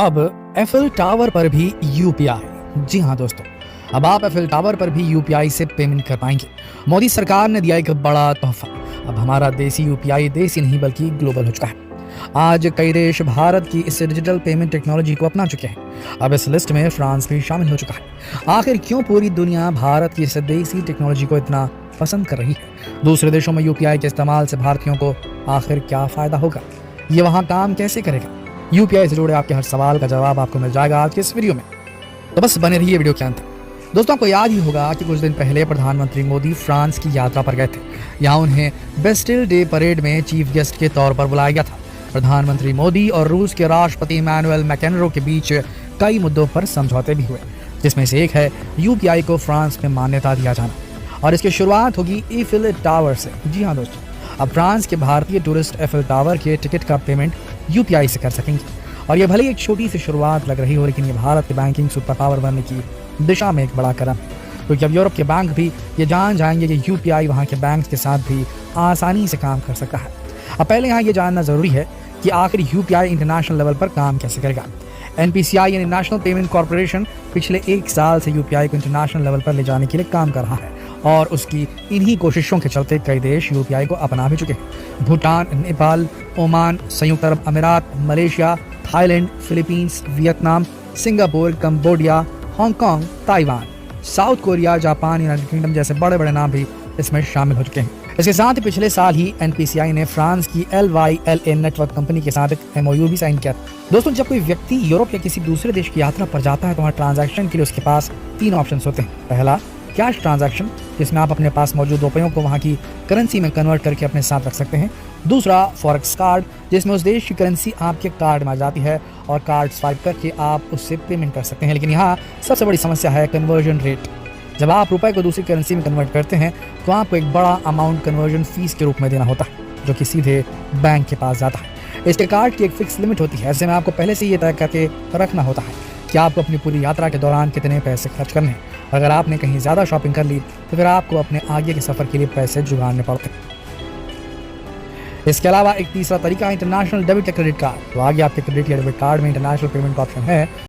अब FL tower पर भी यूपीआई। जी हाँ दोस्तों, अब आप एफएल टावर पर भी यूपीआई से पेमेंट कर पाएंगे। मोदी सरकार ने दिया एक बड़ा तोहफा। अब हमारा देसी यूपीआई देसी नहीं बल्कि ग्लोबल हो चुका है। आज कई देश भारत की इस डिजिटल पेमेंट टेक्नोलॉजी को अपना चुके हैं। अब इस लिस्ट में फ्रांस भी शामिल हो चुका है। आखिर क्यों पूरी दुनिया भारत की इस देसी टेक्नोलॉजी को इतना पसंद कर रही है? दूसरे देशों में यूपीआई के इस्तेमाल से भारतीयों को आखिर क्या फायदा होगा? ये वहाँ काम कैसे करेगा? यूपीआई से जुड़े आपके हर सवाल का जवाब आपको मिल जाएगा आज के इस वीडियो में। तो बस बने रहिए वीडियो के अंत तक। दोस्तों, आपको याद ही होगा कि कुछ दिन पहले प्रधानमंत्री मोदी फ्रांस की यात्रा पर गए थे। यहाँ उन्हें बेस्टिल डे परेड में चीफ गेस्ट के तौर पर बुलाया गया था। प्रधानमंत्री मोदी और रूस के राष्ट्रपति इमैनुअल मैक्रोन के बीच कई मुद्दों पर समझौते भी हुए, जिसमें से एक है यूपीआई को फ्रांस में मान्यता दिया जाना, और इसकी शुरुआत होगी एफिल टावर से। जी हाँ दोस्तों, अब फ्रांस के भारतीय टूरिस्ट एफिल टावर के टिकट का पेमेंट यूपीआई से कर सकेंगे। और ये भले ही एक छोटी सी शुरुआत लग रही हो, लेकिन ये भारत के बैंकिंग सुपर पावर बनने की दिशा में एक बड़ा कदम है। क्योंकि अब यूरोप के बैंक भी ये जान जाएंगे कि यूपीआई वहाँ के बैंक के साथ भी आसानी से काम कर सकता है। अब पहले यहाँ ये जानना ज़रूरी है कि आखिर यूपीआई इंटरनेशनल लेवल पर काम कैसे करेगा। एनपीसीआई यानी नेशनल पेमेंट कॉर्पोरेशन पिछले 1 साल से यूपीआई को इंटरनेशनल लेवल पर ले जाने के लिए काम कर रहा है, और उसकी इन्हीं कोशिशों के चलते कई देश यूपीआई को अपना भी चुके हैं। भूटान, नेपाल, ओमान, संयुक्त अरब अमीरात, Malaysia, Thailand, Philippines, Vietnam, Singapore, Cambodia, Hong Kong, Taiwan, south Korea, Japan, United kingdom जैसे बड़े बड़े नाम भी इसमें शामिल हो चुके हैं। इसके साथ ही पिछले साल ही एनपीसीआई ने फ्रांस की LYLA नेटवर्क कंपनी के साथ एक MOU भी साइन किया। दोस्तों, जब कोई व्यक्ति यूरोप या किसी दूसरे देश की यात्रा पर जाता है तो वहाँ ट्रांजैक्शन के लिए उसके पास 3 ऑप्शन होते हैं। पहला, कैश ट्रांजैक्शन, जिसमें आप अपने पास मौजूद रुपयों को वहाँ की करेंसी में कन्वर्ट करके अपने साथ रख सकते हैं। दूसरा, फॉरेक्स कार्ड, जिसमें उस देश की करेंसी आपके कार्ड में आ जाती है और कार्ड स्वाइप करके आप उससे पेमेंट कर सकते हैं। लेकिन यहाँ सबसे बड़ी समस्या है कन्वर्जन रेट। जब आप रुपए को दूसरी करेंसी में कन्वर्ट करते हैं तो आपको एक बड़ा अमाउंट कन्वर्जन फीस के रूप में देना होता है, जो कि सीधे बैंक के पास जाता है। इसके कार्ड की एक फिक्स लिमिट होती है। ऐसे में आपको पहले से ये तय करके रखना होता है कि आपको अपनी पूरी यात्रा के दौरान कितने पैसे खर्च करने हैं। अगर आपने कहीं ज़्यादा शॉपिंग कर ली तो फिर आपको अपने आगे के सफ़र के लिए पैसे जुगाड़ने पड़ते हैं। इसके अलावा एक तीसरा तरीका है इंटरनेशनल डेबिट या क्रेडिट कार्ड। तो आगे आपके क्रेडिट या डेबिट कार्ड में इंटरनेशनल पेमेंट का ऑप्शन है।